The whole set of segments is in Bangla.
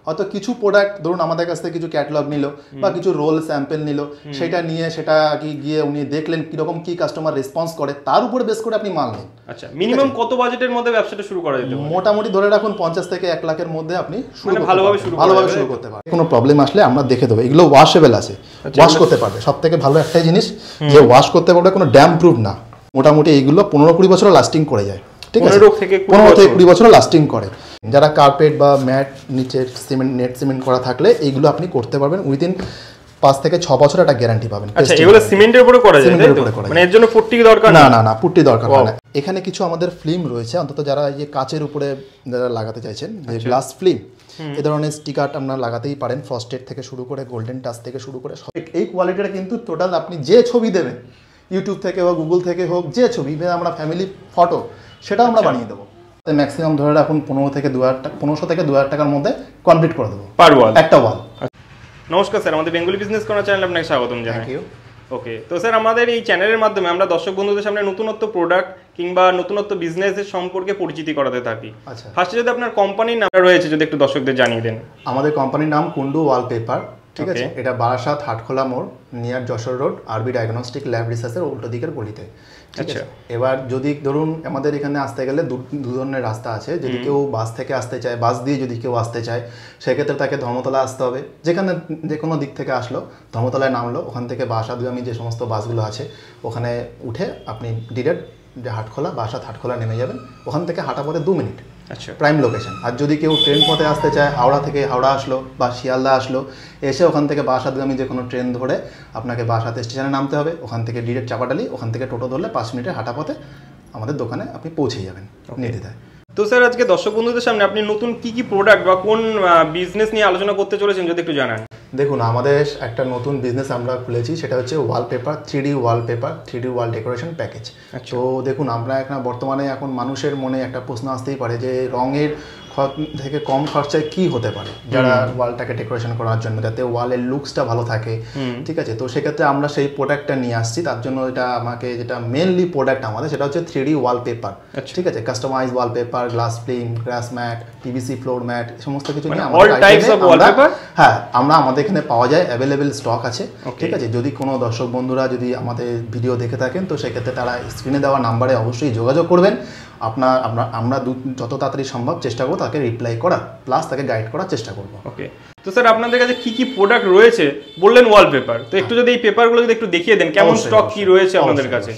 হয়তো কিছু প্রোডাক্ট ধরুন আমাদের কাছ থেকে কিছু ক্যাটালগ নিল বা কিছু রোল স্যাম্পল নিল, সেটা নিয়ে সেটা গিয়ে উনি দেখলেন কিরকম কি কাস্টমার রেসপন্স করে, তার উপরে বেস করে আপনি মাল নেন। আচ্ছা, মিনিমাম কত বাজেটের মধ্যে ব্যবসাটা শুরু করা যেতে পারে? মোটামুটি ধরে রাখুন 50 থেকে 1 লাখের মধ্যে আপনি ভালোভাবে শুরু করতে পারেন। কোনো প্রবলেম আসলে আমরা দেখে দেবো। এগুলো ওয়াশেবল আছে, ওয়াশ করতে পারবে। সব থেকে ভালো একটাই জিনিস যে ওয়াশ করতে পারবে, কোনো ড্যাম প্রুফ না। মোটামুটি এইগুলো 15-20 বছর লাস্টিং করে যায়। ঠিক আছে, 15 থেকে 20 বছর লাস্টিং করে। যারা কার্পেট বা ম্যাট নিচে সিমেন্ট নেট সিমেন্ট করা থাকলে এইগুলো আপনি করতে পারবেন উইদিন 5 থেকে 6 বছর একটা গ্যারান্টি পাবেন। আচ্ছা, এগুলো সিমেন্টের উপরে করা যায়, মানে এর জন্য পুট্টি দরকার না? না, পুট্টি দরকার হয় না। এখানে কিছু আমাদের ফিল্ম রয়েছে, অন্তত যারা এই যে কাচের উপরে যারা লাগাতে চাইছেন, যে গ্লাস ফিল্ম, এই ধরনের স্টিকার আপনারা লাগাতেই পারেন। ফ্রস্টেড থেকে শুরু করে গোল্ডেন টাচ থেকে শুরু করে এই কোয়ালিটিটা কিন্তু টোটাল আপনি যে ছবি দেবেন, ইউটিউব থেকে হোক, গুগল থেকে হোক, যে ছবি আমরা ফ্যামিলি ফটো, সেটাও আমরা বানিয়ে দেবো। ম্যাক্সিমাম ধরে রাখুন 1500 থেকে 2000 টাকার মধ্যে কমপ্লিট করে দেবো পার ওয়াল, একটা ওয়াল। নমস্কার স্যার, আমাদের বেঙ্গলি বিজনেস কর্নার চ্যানেলে আপনাকে স্বাগতম জানাই। ওকে, তো স্যার আমাদের এই চ্যানেলের মাধ্যমে আমরা দর্শক বন্ধুদের সামনে নতুনত্ব প্রোডাক্ট কিংবা নতুনত্ব বিজনেসের সম্পর্কে পরিচিতি করাতে থাকি। আচ্ছা, ফার্স্টে যদি আপনার কোম্পানির নাম রয়েছে যদি একটু দর্শকদের জানিয়ে দেন। আমাদের কোম্পানির নাম কুন্ডু ওয়ালপেপার। ঠিক আছে, এটা বারাসাত হাটখোলা মোড় নিয়ার যশোর রোড, আরবি ডায়াগনস্টিক ল্যাব রিসার্চের উল্টো দিকের গলিতে। আচ্ছা, এবার যদি ধরুন আমাদের এখানে আসতে গেলে দু ধরনের রাস্তা আছে। যদি কেউ বাস থেকে আসতে চায়, বাস দিয়ে যদি কেউ আসতে চায়, সেক্ষেত্রে তাকে ধর্মতলা আসতে হবে। যেখানে যে কোনো দিক থেকে আসলো, ধর্মতলায় নামলো, ওখান থেকে বাসাদুয়ামি যে সমস্ত বাসগুলো আছে ওখানে উঠে আপনি ডিরেক্ট যে হাটখোলা, বারাসাত হাটখোলা নেমে যাবেন। ওখান থেকে হাঁটা পথে 2 মিনিট, আচ্ছা, প্রাইম লোকেশন। আর যদি কেউ ট্রেন পথে আসতে চায়, হাওড়া থেকে হাওড়া আসলো বা শিয়ালদা আসলো, এসে ওখান থেকে বারাসাতগামী যে কোনো ট্রেন ধরে আপনাকে বারাসাত স্টেশনে নামতে হবে। ওখান থেকে ডিরেক্ট চাপাটালি, ওখান থেকে টোটো ধরলে 5 মিনিটের হাঁটা পথে আমাদের দোকানে আপনি পৌঁছে যাবেন নির্দ্বিধায়। তো স্যার আজকে দর্শক বন্ধুদের সামনে আপনি নতুন কি প্রোডাক্ট বা কোন বিজনেস নিয়ে আলোচনা করতে চলেছেন যদি একটু জানান। দেখুন, আমাদের একটা নতুন বিজনেস আমরা খুলেছি, সেটা হচ্ছে ওয়ালপেপার, 3D ওয়ালপেপার, 3D ওয়াল ডেকোরেশন প্যাকেজ। তো দেখুন, আমরা বর্তমানে এখন মানুষের মনে একটা প্রশ্ন আসতেই পারে যে রঙের থেকে কম খরচায় কি হতে পারে যারা ওয়ালটাকে ডেকোরেশন করার জন্য, যাতে ওয়ালের লুকসটা ভালো থাকে। ঠিক আছে, তো সেক্ষেত্রে আমরা সেই প্রোডাক্টটা নিয়ে আসছি। তার জন্য এটা আমাকে যেটা মেনলি প্রোডাক্ট আমাদের, সেটা হচ্ছে 3D ওয়ালপেপার। ঠিক আছে, কাস্টমাইজ ওয়ালপেপার, গ্লাস ফিল্ম, গ্রাস ম্যাট, পিভিসি ফ্লোর ম্যাট, সমস্ত কিছু নিয়ে আমরা আমাদের এখানে পাওয়া যায়, অ্যাভেলেবেল স্টক আছে। ঠিক আছে, যদি কোনো দর্শক বন্ধুরা যদি আমাদের ভিডিও দেখে থাকেন, তো সেক্ষেত্রে তারা স্ক্রিনে দেওয়া নাম্বারে অবশ্যই যোগাযোগ করবেন। আমরা যত তাড়াতাড়ি সম্ভব চেষ্টা করবো তাকে রিপ্লাই করার, প্লাস তাকে গাইড করার চেষ্টা করবো। ওকে, তো স্যার আপনাদের কাছে কি প্রোডাক্ট রয়েছে বললেন ওয়ালপেপার, তো একটু যদি এই পেপারগুলো যদি একটু দেখিয়ে দেন, কেমন স্টক কি রয়েছে আপনাদের কাছে।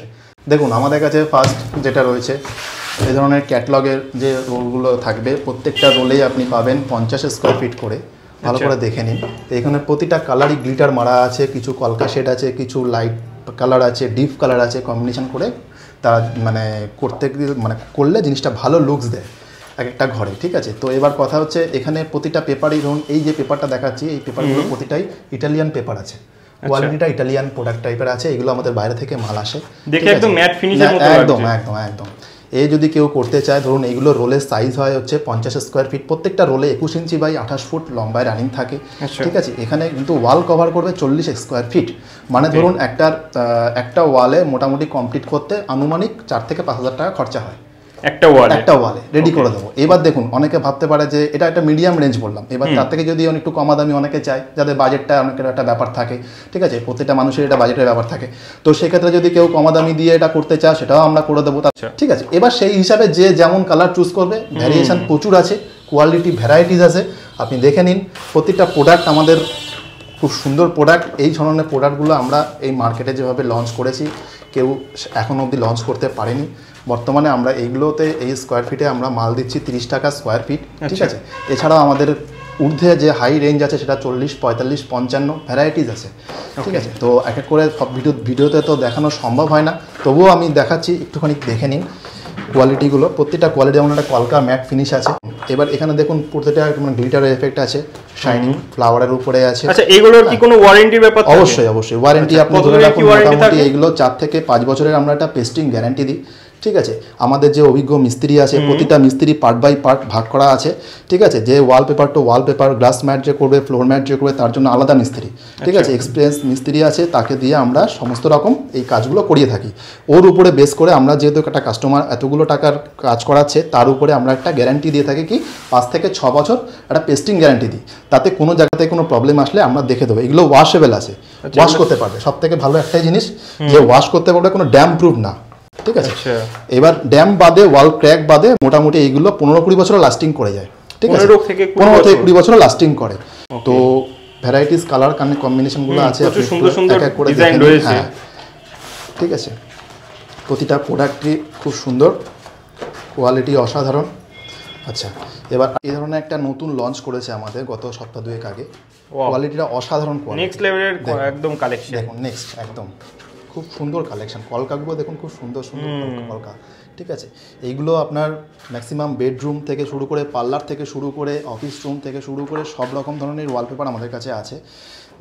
দেখুন, আমাদের কাছে ফার্স্ট যেটা রয়েছে, এই ধরনের ক্যাটালগের যে রোলগুলো থাকবে, প্রত্যেকটা রোলেই আপনি পাবেন 50 স্কোয়ার ফিট করে। ভালো করে দেখে নিন। তো এখানে প্রতিটা কালারই গ্লিটার মারা আছে, কিছু কলকা শেড আছে, কিছু লাইট কালার আছে, ডিপ কালার আছে, কম্বিনেশন করে তারা করলে জিনিসটা ভালো লুকস দেয় এক একটা ঘরে। ঠিক আছে, তো এবার কথা হচ্ছে এখানে প্রতিটা পেপারই, ধরুন এই যে পেপারটা দেখাচ্ছি, এই পেপারগুলো প্রতিটাই ইটালিয়ান পেপার আছে। কোয়ালিটিটা ইটালিয়ান প্রোডাক্ট টাইপের আছে। এগুলো আমাদের বাইরে থেকে মাল আসে, দেখে একদম ম্যাট ফিনিশের মতো। একদম একদম একদম। এই যদি কেউ করতে চায়, ধরুন এইগুলো রোলের সাইজ হয় হচ্ছে 50 স্কোয়ার ফিট। প্রত্যেকটা রোলে 21 ইঞ্চি বাই 28 ফুট লম্বায় রানিং থাকে। ঠিক আছে, এখানে কিন্তু ওয়াল কভার করবে 40 স্কোয়ার ফিট। মানে ধরুন একটা ওয়ালে মোটামুটি কমপ্লিট করতে আনুমানিক 4 থেকে 5 হাজার টাকা খরচা হয় একটা ওয়ালে রেডি করে দেবো। এবার দেখুন, অনেকে ভাবতে পারে যে এটা একটা মিডিয়াম রেঞ্জ বললাম, এবার তার থেকে যদি একটু কমা দামি অনেকে চায়, যাদের বাজেটটা অনেকের একটা ব্যাপার থাকে। ঠিক আছে, প্রত্যেকটা মানুষের এটা বাজেটের ব্যাপার থাকে। তো সেক্ষেত্রে যদি কেউ কমা দামি দিয়ে এটা করতে চায়, সেটাও আমরা করে দেবো। ঠিক আছে, এবার সেই হিসাবে যে যেমন কালার চুজ করবে, ভ্যারিয়েশন প্রচুর আছে, কোয়ালিটি ভ্যারাইটিস আছে। আপনি দেখে নিন, প্রত্যেকটা প্রোডাক্ট আমাদের খুব সুন্দর প্রোডাক্ট। এই ধরনের প্রোডাক্টগুলো আমরা এই মার্কেটে যেভাবে লঞ্চ করেছি, কেউ এখনও অবধি লঞ্চ করতে পারেনি। বর্তমানে আমরা এইগুলোতে এই স্কোয়ার ফিটে আমরা মাল দিচ্ছি 30 টাকা স্কোয়ার ফিট। ঠিক আছে, এছাড়াও আমাদের ঊর্ধ্বে যে হাই রেঞ্জ আছে সেটা 40, 45, 55 ভ্যারাইটিস আছে। ঠিক আছে, তো এক এক করে সব ভিডিওতে তো দেখানো সম্ভব হয় না, তবুও আমি দেখাচ্ছি, একটুখানি দেখে নিন কোয়ালিটিগুলো। প্রত্যেকটা কোয়ালিটি যেমন একটা কলকা ম্যাট ফিনিশ আছে। এবার এখানে দেখুন প্রত্যেকটা গ্লিটারের এফেক্ট আছে, শাইনিং ফ্লাওয়ারের উপরে আছে। আচ্ছা, এগুলোর কি কোনো ওয়ারেন্টির ব্যাপার থাকে? অবশ্যই ওয়ারেন্টি আপনি ধরে রাখুন, মোটামুটি এগুলো 4 থেকে 5 বছরের আমরা একটা পেস্টিং গ্যারান্টি দিই। ঠিক আছে, আমাদের যে অভিজ্ঞ মিস্ত্রি আছে প্রতিটা মিস্ত্রি পার্ট বাই পার্ট ভাগ করা আছে, ঠিক আছে, যে wallpaper to wallpaper, glass matte যে করবে, ফ্লোর ম্যাট যে করবে তার জন্য আলাদা মিস্ত্রি, ঠিক আছে, এক্সপিরিয়েন্স মিস্ত্রি আছে, তাকে দিয়ে আমরা সমস্ত রকম এই কাজগুলো করিয়ে থাকি। ওর উপরে বেস করে আমরা যেহেতু একটা কাস্টমার এতগুলো টাকার কাজ করাচ্ছে, তার উপরে আমরা একটা গ্যারান্টি দিয়ে থাকি কি 5 থেকে 6 বছর একটা পেস্টিং গ্যারান্টি দিই, তাতে কোনো জায়গাতে কোনো প্রবলেম আসলে আমরা দেখে দেবো। এগুলো ওয়াশেবল আছে, ওয়াশ করতে পারবে, সব থেকে ভালো একটাই জিনিস যে ওয়াশ করতে পারবে, কোনো ড্যাম প্রুফ না, ঠিক আছে। এবার ড্যাম বাদে, ওয়াল ক্র্যাক বাদে মোটামুটি এইগুলো 15-20 বছর লাস্টিং করে যায়, ঠিক আছে, 15 থেকে 20 বছর লাস্টিং করে। তো ভ্যারাইটিস কালার কম্বিনেশনগুলো আছে, সুন্দর সুন্দর ডিজাইন রয়েছে, ঠিক আছে, প্রতিটা প্রোডাক্টই খুব সুন্দর, কোয়ালিটি অসাধারণ। আচ্ছা, এবার এই ধরনের একটা নতুন লঞ্চ করেছে আমাদের গত সপ্তাহ 2 আগে, কোয়ালিটিটা অসাধারণ, নেক্সট লেভেলের একদম কালেকশন, দেখুন নেক্সট একদম খুব সুন্দর কালেকশন, কলকাগুলো দেখুন খুব সুন্দর সুন্দর কলকা, ঠিক আছে। এইগুলো আপনার ম্যাক্সিমাম বেডরুম থেকে শুরু করে, পার্লার থেকে শুরু করে, অফিস রুম থেকে শুরু করে সব রকম ধরনের ওয়ালপেপার আমাদের কাছে আছে।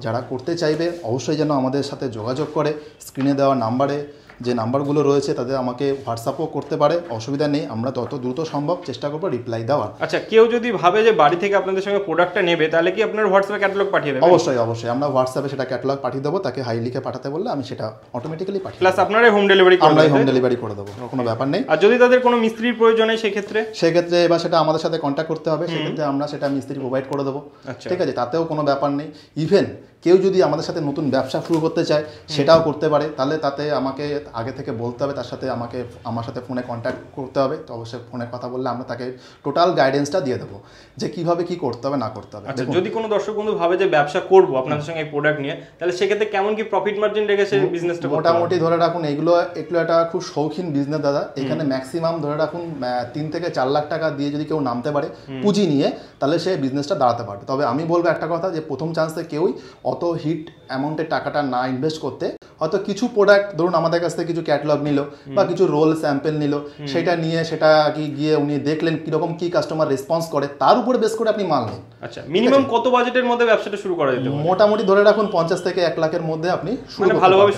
যারা করতে চাইবে অবশ্যই যেন আমাদের সাথে যোগাযোগ করে, স্ক্রিনে দেওয়া নাম্বারে যে নাম্বারগুলো রয়েছে তাদের আমাকে হোয়াটসঅ্যাপও করতে পারে, অসুবিধা নেই, আমরা তত দ্রুত সম্ভব চেষ্টা করবো রিপ্লাই দেওয়ার। আচ্ছা, কেউ যদি ভাবে যে বাড়ি থেকে আপনাদের সঙ্গে প্রোডাক্টটা নেবে, তাহলে কি আপনার হোয়াটসঅ্যাপে ক্যাটালগ পাঠিয়ে দেবেন? অবশ্যই অবশ্যই, আমরা হোয়াটসঅ্যাপে সেটা ক্যাটালগ পাঠিয়ে দেবো, তাকে হাই লিখে পাঠাতে বললে আমি সেটা অটোমেটিক্যালি পাঠিয়ে, প্লাস আপনারাই হোম ডেলিভারি করবেন? আমরাই হোম ডেলিভারি করে দেবো, কোনো ব্যাপার নেই। আর যদি তাদের কোনো মিস্ত্রির প্রয়োজন হয় সেক্ষেত্রে এবার সেটা আমাদের সাথে কন্ট্যাক্ট করতে হবে, সেক্ষেত্রে আমরা সেটা মিস্ত্রি প্রোভাইড করে দেবো, ঠিক আছে, তাতেও কোনো ব্যাপার নেই। ইভেন কেউ যদি আমাদের সাথে নতুন ব্যবসা শুরু করতে চায় সেটাও করতে পারে, তাহলে তাতে আমাকে আগে থেকে বলতে হবে, তার সাথে আমার সাথে ফোনে কন্ট্যাক্ট করতে হবে, তো অবশ্যই ফোনে কথা বললে আমরা তাকে টোটাল গাইডেন্সটা দিয়ে দেবো যে কিভাবে কি করতে হবে না করতে হবে। আচ্ছা, যদি কোনো দর্শক বন্ধু ভাবে যে ব্যবসা করবো আপনাদের সঙ্গে এই প্রোডাক্ট নিয়ে, তাহলে সেক্ষেত্রে কেমন কি প্রফিট মার্জিন রেখে সেই বিজনেসটা? মোটামুটি ধরে রাখুন এগুলো একটা খুব শৌখিন বিজনেস দাদা, এখানে ম্যাক্সিমাম ধরে রাখুন 3 থেকে 4 লাখ টাকা দিয়ে যদি কেউ নামতে পারে পুঁজি নিয়ে, তাহলে সে বিজনেসটা দাঁড়াতে পারবে। তবে আমি বলবো একটা কথা, যে প্রথম চান্সে কেউই অত হিট অ্যামাউন্টের টাকাটা না ইনভেস্ট করতে, হয়তো কিছু প্রোডাক্ট ধরুন আমাদের কাছ থেকে কিছু ক্যাটালগ নিল বা কিছু রোল স্যাম্পল নিল, সেটা নিয়ে সেটা গিয়ে উনি দেখলেন কিরকম কি কাস্টমার রেসপন্স করে, তার উপরে বেস করে আপনি মাল নেন। আচ্ছা, মিনিমাম কত বাজেটের মধ্যে ব্যবসাটা শুরু করা যেতে পারে? মোটামুটি ধরে রাখুন 50 থেকে 1 লাখের মধ্যে আপনি ভালোভাবে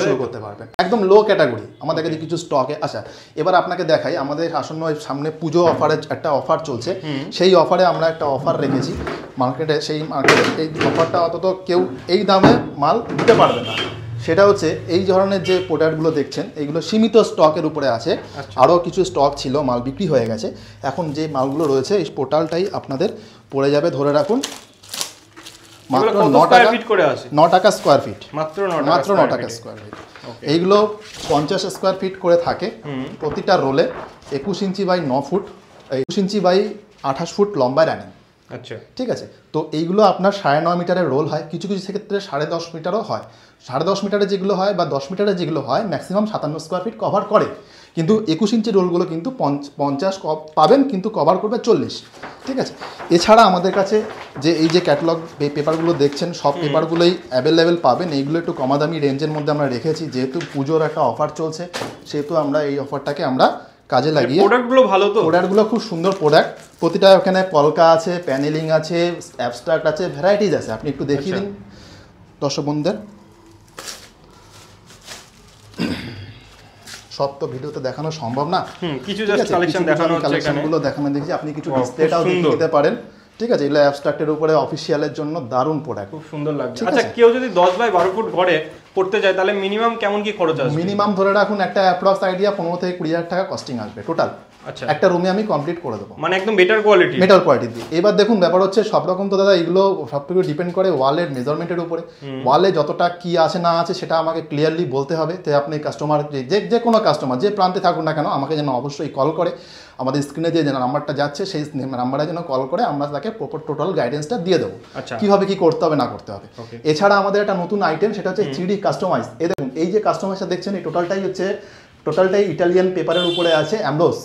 শুরু করতে পারবেন, একদম লো ক্যাটাগরি। আমাদের কাছে কিছু স্টকে, আচ্ছা এবার আপনাকে দেখাই, আমাদের আসন্ন সামনে পুজো অফারে একটা অফার চলছে, সেই অফারে আমরা একটা অফার রেখেছি মার্কেটে, সেই মার্কেটে এই অফারটা অন্তত কেউ এই দামে মাল দিতে পারবে না। সেটা হচ্ছে এই ধরনের যে প্রোডাক্টগুলো দেখছেন, এইগুলো সীমিত স্টকের উপরে আছে, আরও কিছু স্টক ছিল, মাল বিক্রি হয়ে গেছে। এখন যে মালগুলো রয়েছে এই পোর্টালটাই আপনাদের পড়ে যাবে ধরে রাখুন মাত্র 9 টাকা স্কোয়ার ফিট, মাত্র 9 টাকা স্কোয়ার ফিট। এইগুলো 50 স্কোয়ার ফিট করে থাকে, প্রতিটা রোলে 21 inch by 9 foot, 21 inch by 28 foot লম্বায় রানিং। আচ্ছা, ঠিক আছে, তো এইগুলো আপনার 9.5 মিটারের রোল হয়, কিছু কিছু ক্ষেত্রে 10.5 মিটারও হয়। 10.5 মিটারে যেগুলো হয় বা 10 মিটারে যেগুলো হয় ম্যাক্সিমাম 57 স্কোয়ার ফিট কভার করে, কিন্তু 21 ইঞ্চি রোলগুলো কিন্তু 50 পাবেন, কিন্তু কভার করবে 40। ঠিক আছে, এছাড়া আমাদের কাছে যে এই যে ক্যাটালগ পেপারগুলো দেখছেন, সব পেপারগুলোই অ্যাভেলেবেল পাবেন। এইগুলো একটু কমা দামি রেঞ্জের মধ্যে আমরা রেখেছি, যেহেতু পুজোর একটা অফার চলছে, সেহেতু আমরা এই অফারটাকে আমরা কাজে লাগিয়ে, প্রোডাক্টগুলো ভালো, তো প্রোডাক্টগুলো খুব সুন্দর প্রোডাক্ট, প্রতিটা ওখানে কলকা আছে, প্যানেলিং আছে, অ্যাবস্ট্রাক্ট আছে, ভ্যারাইটিস আছে। আপনি একটু দেখিয়ে দিন দর্শক বন্ধুদের। সব তো ভিডিওতে দেখানো সম্ভব না, কিছু জাস্ট কালেকশন দেখানো হচ্ছে, কালেকশনগুলো দেখানো দেখেছি, আপনি কিছু ডিসপ্লেটাও দিতে পারেন। ঠিক আছে, এগুলো অ্যাবস্ট্রাক্টের উপরে অফিসিয়ালের জন্য দারুণ প্রোডাক্ট, খুব সুন্দর লাগছে। আচ্ছা, কেউ যদি 10 বাই 12 ফুট ঘরে করতে যায়, তাহলে মিনিমাম কেমন কি খরচ আসবে? মিনিমাম ধরে রাখুন একটা অ্যাপ্রক্স আইডিয়া 15 থেকে 20 হাজার টাকা কস্টিং আসবে টোটাল। আচ্ছা, একটা রুমে আমি কমপ্লিট করে দেবো, মানে একদম বেটার কোয়ালিটি দিয়ে। এবার দেখুন ব্যাপার হচ্ছে সব রকম তো দাদা, এগুলো সবটুকু ডিপেন্ড করে ওয়ালের মেজারমেন্টের উপরে, ওয়ালে যতটা কি আছে না আছে সেটা আমাকে ক্লিয়ারলি বলতে হবে। তো আপনি কাস্টমার যে কোনো কাস্টমার যে প্রান্তে থাকুন না কেন, আমাকে যেন অবশ্যই কল করে, আমাদের স্ক্রিনে যে নাম্বারটা যাচ্ছে সেই নাম্বারে যেন কল করে, আমরা তাকে প্রপার টোটাল গাইডেন্সটা দিয়ে দেবো কিভাবে কি করতে হবে না করতে হবে। এছাড়া আমাদের একটা নতুন আইটেম, সেটা হচ্ছে 3D কাস্টমাইজ। এই দেখুন, এই যে কাস্টমাইজটা দেখছেন, এই টোটালটাই ইটালিয়ান পেপারের উপরে আছে, অ্যামবোস।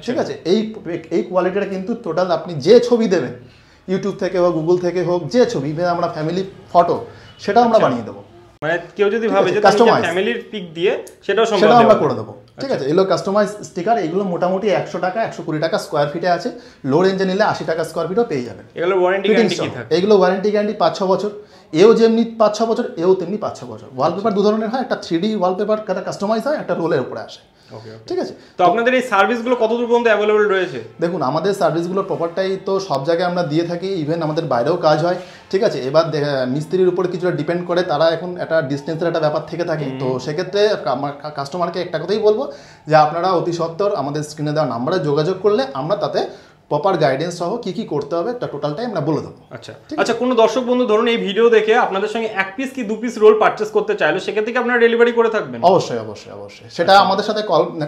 ঠিক আছে, এই কোয়ালিটিটা কিন্তু টোটাল আপনি যে ছবি দেবেন, ইউটিউব থেকে হোক, গুগল থেকে হোক, যে ছবি আমরা ফ্যামিলি ফটো, সেটাও আমরা বানিয়ে দেবো। মানে কেউ যদি ভাবে যে ফ্যামিলির পিক দিয়ে, সেটাও আমরা করে দেবো। ঠিক আছে, এগুলো কাস্টমাইজ স্টিকার, এগুলো মোটামুটি 100 টাকা 120 টাকা স্কোয়ার ফিটে আছে। লো রেঞ্জে নিলে 80 টাকা স্কোয়ার ফিটও পেয়ে যাবেন। এগুলো ওয়ারেন্টি গ্যারান্টি কি থাকে? এগুলো ওয়ারেন্টি গ্যারান্টি 5-6 বছর, এও যেমনি 5-6 বছর, এও তেমনি 5-6 বছর। ওয়ালপেপার দু ধরনের হয়, একটা 3D ওয়ালপেপার কাস্টমাইজ হয়, একটা রোলের উপরে আসে। ঠিক আছে। তো আপনাদের এই সার্ভিসগুলো কতদূর পর্যন্ত অ্যাভেলেবল রয়েছে? দেখুন আমাদের সার্ভিসগুলো প্রপারটাই তো সব জায়গায় আমরা দিয়ে থাকি, ইভেন আমাদের বাইরেও কাজ হয়, ঠিক আছে। এবার মিস্ত্রির উপর কিছুটা ডিপেন্ড করে, তারা এখন একটা ডিস্টেন্সের একটা ব্যাপার থেকে থাকে। তো সেক্ষেত্রে আমার কাস্টমারকে একটা কথাই বলবো যে আপনারা অতি সত্বর আমাদের স্ক্রিনে দেওয়া নাম্বারে যোগাযোগ করলে আমরা তাতে প্রপার গাইডেন্স সহ কি কি করতে হবে তা টোটালটাই আমরা বলে দেবো। আচ্ছা কোনো দর্শক বন্ধু ধরুন এই ভিডিও দেখে আপনাদের সঙ্গে 1 পিস কি 2 পিস রোল পারচেজ করতে চাইলো, সেক্ষেত্রে কি আপনারা ডেলিভারি করে থাকবেন? অবশ্যই অবশ্যই অবশ্যই, সেটা আমাদের সাথে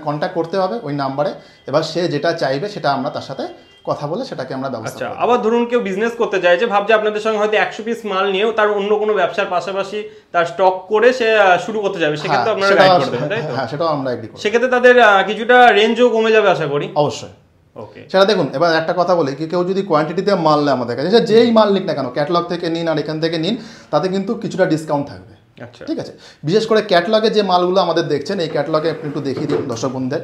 কন্ট্যাক্ট করতে হবে ওই নাম্বারে। এবার সে যেটা চাইবে সেটা আমরা তার সাথে কথা বলে সেটাকে আমরা ব্যবস্থা করব। আবার ধরুন কেউ বিজনেস করতে চায় যে ভাবছে আপনাদের সঙ্গে হয়তো 100 পিস মাল নিয়েও তার অন্য কোনো ব্যবসার পাশাপাশি তার স্টক করে সে শুরু করতে যাবে, সেক্ষেত্রে আপনারা গাইড করে দেবেন, তাই তো? হ্যাঁ, সেটাও আমরা এগ্রি করব। সেক্ষেত্রে তাদের কিছুটা রেঞ্জও কমে যাবে আশা করি। অবশ্যই। সেটা দেখুন, এবার একটা কথা বলি, কেউ যদি কোয়ান্টিটিতে মাল নেয় আমাদের কাছে, সে যেই মাল নিক না কেন, ক্যাটালগ থেকে নিন আর এখান থেকে নিন, তাতে কিন্তু কিছুটা ডিসকাউন্ট থাকবে। ঠিক আছে। বিশেষ করে ক্যাটালগে যে মালগুলো আমাদের দেখছেন, এই ক্যাটালগে আপনি একটু দেখিয়ে দিন দর্শক বন্ধুদের।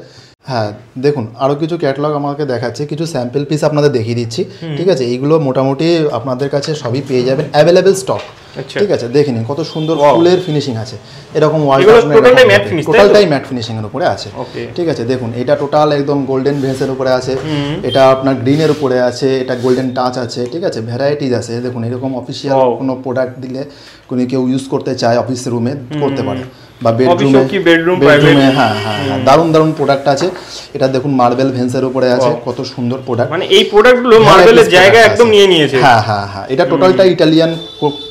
হ্যাঁ দেখুন, আরও কিছু ক্যাটালগ আমাকে দেখাচ্ছে, কিছু স্যাম্পল পিস আপনাদের দেখিয়ে দিচ্ছি। ঠিক আছে, এইগুলো মোটামুটি আপনাদের কাছে সবই পেয়ে যাবেন, অ্যাভেলেবেল স্টক। ঠিক আছে, দেখে নিন কত সুন্দর ফুলের ফিনিশিং আছে, এরকম টোটালটাই ম্যাট ফিনিশিং এর উপরে আছে। ঠিক আছে, দেখুন এটা টোটাল একদম গোল্ডেন ভেসের উপরে আছে, এটা আপনার গ্রিনের উপরে আছে, এটা গোল্ডেন টাচ আছে। ঠিক আছে, ভ্যারাইটিজ আছে। দেখুন এরকম অফিসিয়াল কোনো প্রোডাক্ট দিলে কোনো কেউ ইউজ করতে চায় অফিস রুমে করতে পারে, বা বেডরুমে। হ্যাঁ হ্যাঁ হ্যাঁ, দারুণ দারুণ প্রোডাক্ট আছে। এটা দেখুন মার্বেল ভেন্সের উপরে আছে, কত সুন্দর প্রোডাক্ট। মানে এই প্রোডাক্টগুলো মার্বেলের জায়গা একদম নিয়ে নিয়েছে। হ্যাঁ হ্যাঁ হ্যাঁ, এটা টোটালটা ইটালিয়ান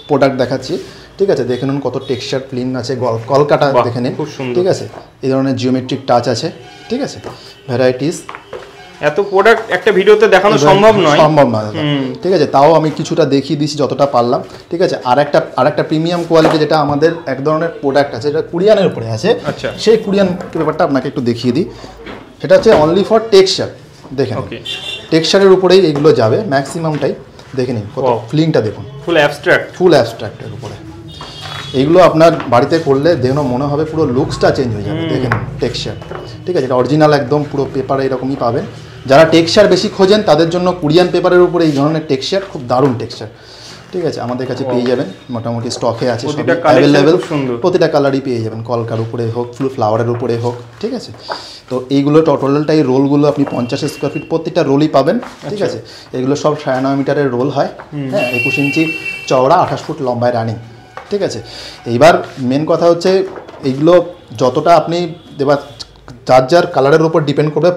প্রোডাক্ট দেখাচ্ছি। ঠিক আছে, দেখে নিন কত টেক্সচার ক্লিন আছে, কলকাটা দেখে নিন। ঠিক আছে, এই ধরনের জিওমেট্রিক টাচ আছে। ঠিক আছে, ভ্যারাইটিস, এত প্রোডাক্ট একটা ভিডিওতে দেখানো সম্ভব নয়। ঠিক আছে, তাও আমি কিছুটা দেখিয়ে দিচ্ছি যতটা পারলাম। ঠিক আছে, আরেকটা প্রিমিয়াম কোয়ালিটি যেটা আমাদের এক ধরনের প্রোডাক্ট আছে, এটা কোরিয়ানের উপরে আছে। সেই কোরিয়ান ব্যাপারটা আপনাকে একটু দেখিয়ে দিই। সেটা হচ্ছে অনলি ফর টেক্সচার। দেখেন টেক্সচারের উপরেই এইগুলো যাবে ম্যাক্সিমামটাই। দেখে নিন কত ফিলিংটা, দেখুন ফুল অ্যাবস্ট্রাক্টের উপরে। এইগুলো আপনার বাড়িতে করলে দেখুন মনে হবে পুরো লুকসটা চেঞ্জ হয়ে যাবে। দেখেন টেক্সচার। ঠিক আছে, এটা অরিজিনাল একদম পুরো পেপার এরকমই পাবেন। যারা টেক্সচার বেশি খোঁজেন তাদের জন্য কোরিয়ান পেপারের উপরে এই ধরনের টেক্সচার, খুব দারুণ টেক্সচার। ঠিক আছে, আমাদের কাছে পেয়ে যাবেন, মোটামুটি স্টকে আছে, অ্যাভেলেবেল, প্রতিটা কালারই পেয়ে যাবেন, কলকার উপরে হোক, ফ্লাওয়ারের উপরে হোক। ঠিক আছে, তো এইগুলো টোটালটাই রোলগুলো আপনি 50 স্কোয়ার ফিট প্রত্যেকটা রোলই পাবেন। ঠিক আছে, এগুলো সব 9.5 মিটারের রোল হয়। হ্যাঁ, 21 ইঞ্চি চওড়া, 28 ফুট লম্বায় রানিং। ঠিক আছে, এইবার মেন কথা হচ্ছে এইগুলো যতটা আপনি দেবার যার কালারের উপর ডিপেন্ড করবে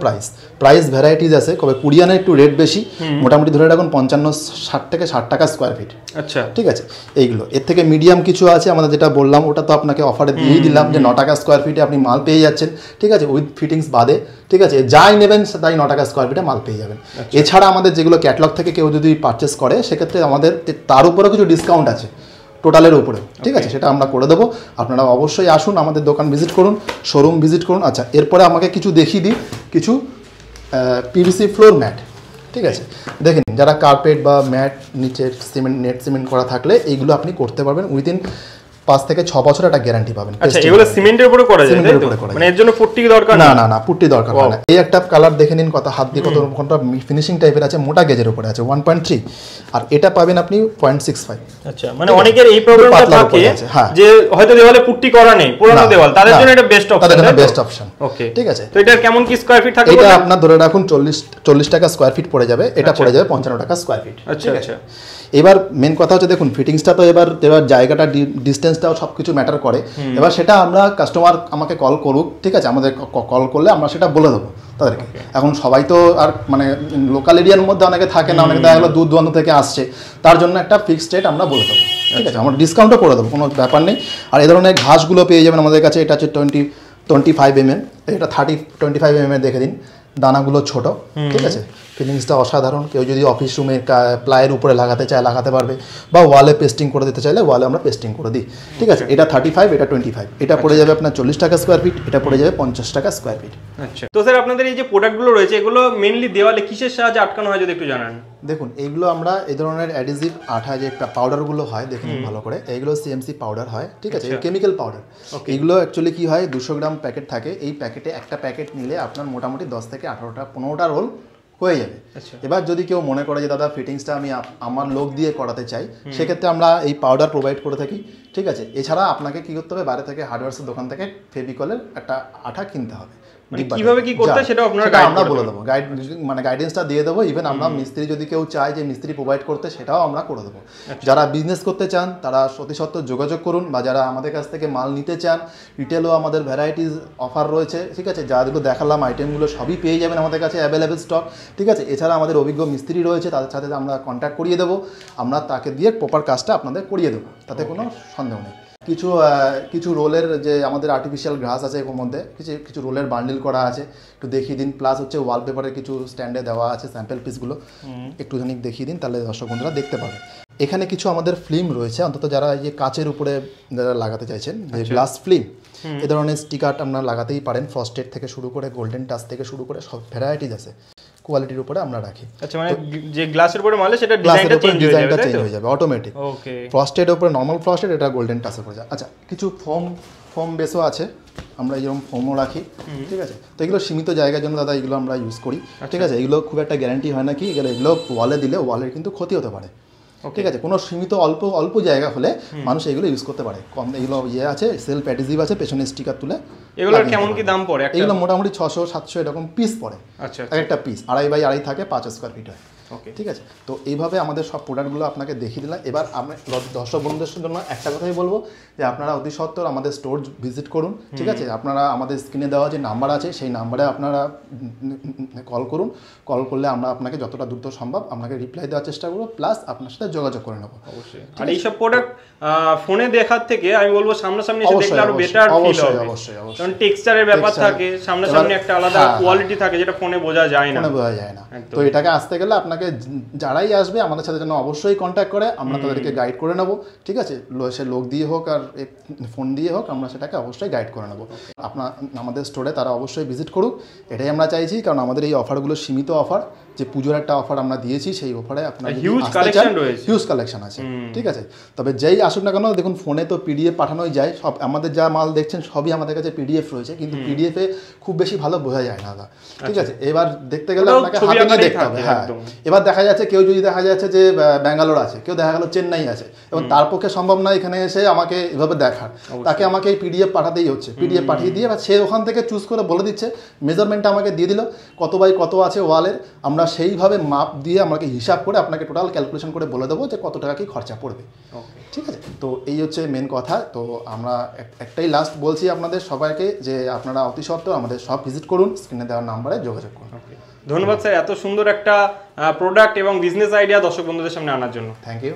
প্রাইস ভ্যারাইটিস আছে। তবে কোরিয়ানের একটু রেট বেশি, মোটামুটি ধরে রাখুন 55-60 থেকে 60 টাকা স্কোয়ার ফিট। আচ্ছা, ঠিক আছে, এইগুলো এর থেকে মিডিয়াম কিছু আছে আমাদের, যেটা বললাম ওটা তো আপনাকে অফারে দিয়েই দিলাম যে 9 টাকা স্কোয়ার ফিটে আপনি মাল পেয়ে যাচ্ছেন। ঠিক আছে, উইথ ফিটিংস বাদে। ঠিক আছে, যাই নেবেন তাই 9 টাকা স্কোয়ার ফিটে মাল পেয়ে যাবেন। এছাড়া আমাদের যেগুলো ক্যাটালগ থেকে কেউ যদি পারচেস করে, সেক্ষেত্রে আমাদের তার উপরেও কিছু ডিসকাউন্ট আছে টোটালের উপরে। ঠিক আছে, সেটা আমরা করে দেবো। আপনারা অবশ্যই আসুন, আমাদের দোকান ভিজিট করুন, শোরুম ভিজিট করুন। আচ্ছা, এরপরে আমাকে কিছু দেখিয়ে দিই, কিছু পিভিসি ফ্লোর ম্যাট। ঠিক আছে, দেখেন যারা কার্পেট বা ম্যাট নিচে নেট সিমেন্ট করা থাকলে এইগুলো আপনি করতে পারবেন উইদিন 5 থেকে 6 বছর একটা গ্যারান্টি পাবেন। আচ্ছা, এগুলো সিমেন্টের উপরে করা যায়, তাই তো? মানে এর জন্য পুট্টি দরকার না, পুট্টি দরকার হয় না। এই একটা কালার দেখে নিন, কত হাত দিয়ে কতটা ফিনিশিং টাইপের আছে, মোটা গেজের উপরে আছে 1.3, আর এটা পাবেন আপনি 0.65। আচ্ছা, মানে অনেকের এই প্রবলেমটা থাকে যে হয়তো দেওয়ালে পুট্টি করা নেই, পুরনো দেওয়াল, তাদের জন্য এটা বেস্ট অপশন। ওকে, ঠিক আছে। তো এটা কেমন কি স্কয়ার ফিট থাকে? এটা আপনার ধরে রাখুন 40 টাকা স্কয়ার ফিট পড়ে যাবে, এটা পড়ে যাবে 55 টাকা স্কয়ার ফিট। আচ্ছা আচ্ছা, এবার মেন কথা হচ্ছে দেখুন ফিটিংসটা তো এবার জায়গাটা ডিস্টেন্সটাও সব কিছু ম্যাটার করে। এবার সেটা আমরা কাস্টমার আমাকে কল করুক। ঠিক আছে, আমাদের কল করলে আমরা সেটা বলে দেবো তাদেরকে। এখন সবাই তো আর মানে লোকাল এরিয়ার মধ্যে অনেকে থাকে না, অনেকে দেখা গেলো দূর দূরান্ত থেকে আসছে, তার জন্য একটা ফিক্সড রেট আমরা বলে দেবো। ঠিক আছে, আমরা ডিসকাউন্টও করে দেবো, কোনো ব্যাপার নেই। আর এই ধরনের ঘাসগুলো পেয়ে যাবেন আমাদের কাছে। এটা হচ্ছে 25 mm, এটা 25 mm দেখে দিন, দানাগুলো ছোট। ঠিক আছে, ফিলিংসটা অসাধারণ। কেউ যদি অফিস রুমে প্লাইয়ের উপরে লাগাতে চায় লাগাতে পারবে, বা ওয়ালে পেস্টিং করে দিতে চাইলে ওয়ালে আমরা পেস্টিং করে দিই। ঠিক আছে, এটা 35, এটা 25, এটা পড়ে যাবে আপনার 40 টাকা স্কোয়ার ফিট, এটা পড়ে যাবে 50 টাকা স্কোয়ার ফিট। আচ্ছা, তো স্যার আপনাদের এই যে প্রোডাক্টগুলো রয়েছে এগুলো মেইনলি দেওয়ালে কিসের সাহায্যে আটকানো হয় যদি একটু জানান? দেখুন এইগুলো আমরা এই ধরনের অ্যাডিজিভ আঠা যে পাউডারগুলো হয় দেখুন ভালো করে, এইগুলো সিএমসি পাউডার হয়। ঠিক আছে, কেমিক্যাল পাউডার। এইগুলো অ্যাকচুয়ালি কি হয়, 200 গ্রাম প্যাকেট থাকে। এই প্যাকেটে একটা প্যাকেট নিলে আপনার মোটামুটি 10 থেকে 18টা 15টা রোল হয়ে যাবে। এবার যদি কেউ মনে করে যে দাদা ফিটিংসটা আমি আমার লোক দিয়ে করাতে চাই, সেক্ষেত্রে আমরা এই পাউডার প্রোভাইড করে থাকি। ঠিক আছে, এছাড়া আপনাকে কী করতে হবে, বাইরে থেকে হার্ডওয়্যার্সের দোকান থেকে ফেভিকলের একটা আঠা কিনতে হবে। মানে কিভাবে কি করতে সেটা আপনারা আমরা বলে দেবো, মানে গাইডেন্সটা দিয়ে দেবো। ইভেন আমরা মিস্ত্রি যদি কেউ চায় যে মিস্ত্রি প্রোভাইড করতে, সেটাও আমরা করে দেবো। যারা বিজনেস করতে চান তারা অতি সত্ত্বর যোগাযোগ করুন, বা যারা আমাদের কাছ থেকে মাল নিতে চান, রিটেলও আমাদের ভ্যারাইটিস অফার রয়েছে, ঠিক আছে। যাগুলো দেখালাম আইটেমগুলো সবই পেয়ে যাবেন আমাদের কাছে অ্যাভেলেবেল স্টক, ঠিক আছে। এছাড়া আমাদের অভিজ্ঞ মিস্ত্রি রয়েছে, তাদের সাথে আমরা কন্ট্যাক্ট করিয়ে দেবো, আমরা তাকে দিয়ে প্রপার কাজটা আপনাদের করিয়ে দেবো, তাতে কোনো সন্দেহ নেই। কিছু রোলের যে আমাদের আর্টিফিশিয়াল গ্রাস আছে, এর মধ্যে কিছু রোলের বান্ডিল করা আছে, একটু দেখিয়ে দিন। প্লাস হচ্ছে ওয়ালপেপারের কিছু স্ট্যান্ডে দেওয়া আছে স্যাম্পল পিসগুলো, একটুখানি দেখিয়ে দিন, তাহলে দর্শক বন্ধুরা দেখতে পাবে। এখানে কিছু আমাদের ফিল্ম রয়েছে, অন্তত যারা এই যে কাচের উপরে যারা লাগাতে চাইছেন, যে গ্লাস ফিল্ম, এ ধরনের স্টিকার আপনারা লাগাতেই পারেন। ফ্রস্টেড থেকে শুরু করে গোল্ডেন টাচ থেকে শুরু করে সব ভ্যারাইটিস আছে, কোয়ালিটির উপরে আমরা রাখি। আচ্ছা, মানে যে গ্লাসের উপরে মারলে সেটা ডিজাইনটা চেঞ্জ হয়ে যাবে অটোমেটিক। ওকে, ফ্রস্টেড উপরে নরমাল ফ্রস্টেড, এটা গোল্ডেন টাচের উপরে। আচ্ছা, কিছু ফোম বেসও আছে, আমরা যেরকম ফোমও রাখি, ঠিক আছে। তো এগুলো সীমিত জায়গার জন্য দাদা এগুলো আমরা ইউজ করি, ঠিক আছে। এগুলো খুব একটা গ্যারান্টি হয় না, কি এগুলো ওয়ালে দিলে ওয়ালের কিন্তু ক্ষতি হতে পারে, ঠিক আছে। কোনো সীমিত অল্প জায়গা হলে মানুষ এগুলো ইউজ করতে পারে। কম এগুলো আছে, সেলফ অ্যাডহেসিভ আছে, পেছনে স্টিকার তুলে। এগুলোর কেমন কি দাম পড়ে? এগুলো মোটামুটি 600-700 এরকম পিস পড়ে। আচ্ছা, একটা পিস 2.5 বাই 2.5 থাকে, 5 স্কোয়ার ফিট হয়, ঠিক আছে। তো এইভাবে আমাদের সব প্রোডাক্টগুলো আপনাকে দেখিয়ে দিলাম। এবার আমি দর্শক বন্ধুদের জন্য একটা কথাই বলবো, যে আপনারা অতি সত্বর আমাদের স্টোর ভিজিট করুন, ঠিক আছে। আপনারা আমাদের স্ক্রিনে দেওয়া যে নাম্বার আছে, সেই নাম্বারে আপনারা কল করুন। কল করলে আমরা আপনাকে যতটা দ্রুত সম্ভব আপনাকে রিপ্লাই দেওয়ার চেষ্টা করবো, প্লাস আপনার সাথে যোগাযোগ করে নেবো। অবশ্যই। আর এইসব প্রোডাক্ট ফোনে দেখার থেকে আমি বলবো সামনাসামনি এসে দেখলে আরো বেটার ফিল হবে। অবশ্যই। কারণ টেক্সচারের ব্যাপার থাকে, সামনাসামনি একটা আলাদা কোয়ালিটি থাকে, যেটা ফোনে বোঝা যায় না। তো এটাকে আসতে গেলে আপনাকে যারাই আসবে আমাদের সাথে যেন অবশ্যই কন্ট্যাক্ট করে, আমরা তাদেরকে গাইড করে নেবো, ঠিক আছে। সে লোক দিয়ে হোক আর ফোন দিয়ে হোক, আমরা সেটাকে অবশ্যই গাইড করে নেবো। আমাদের স্টোরে তারা অবশ্যই ভিজিট করুক, এটাই আমরা চাইছি। কারণ আমাদের এই অফারগুলো সীমিত অফার, যে পুজোর একটা অফার আমরা দিয়েছি, সেই অফারে আপনার হিউজ কালেকশন আছে, ঠিক আছে। তবে যেই আসুক না কেন, দেখুন ফোনে তো পিডিএফ পাঠানোই যায়, সব আমাদের যা মাল দেখছেন সবই আমাদের কাছে পিডিএফ রয়েছে, কিন্তু পিডিএফে খুব বেশি ভালো বোঝা যায় না, ঠিক আছে। এবার দেখতে গেলে আপনাকে হাতে নিয়ে দেখতে হবে। হ্যাঁ, এবার দেখা যাচ্ছে কেউ যদি দেখা যাচ্ছে যে ব্যাঙ্গালোর আছে, কেউ দেখা গেল চেন্নাই আছে, এবং তার পক্ষে সম্ভব না এখানে এসে আমাকে এভাবে দেখার, তাকে আমাকে এই পিডিএফ পাঠাতেই হচ্ছে। পিডিএফ পাঠিয়ে দিয়ে সে ওখান থেকে চুজ করে বলে দিচ্ছে, মেজারমেন্টটা আমাকে দিয়ে দিল, কত বাই কত আছে ওয়ালের, আমরা সেইভাবে মাপ দিয়ে আমাকে হিসাব করে আপনাকে টোটাল ক্যালকুলেশন করে বলে দেবো যে কত টাকা কি খরচা পড়বে, ঠিক আছে। তো এই হচ্ছে মেন কথা। তো আমরা একটাই লাস্ট বলছি আপনাদের সবাইকে, যে আপনারা অতি সত্ত্বর আমাদের সব ভিজিট করুন, স্ক্রিনে দেওয়ার নাম্বারে যোগাযোগ করুন। ধন্যবাদ স্যার, এত সুন্দর একটা প্রোডাক্ট এবং বিজনেস আইডিয়া দর্শক বন্ধুদের সামনে আনার জন্য। Thank you.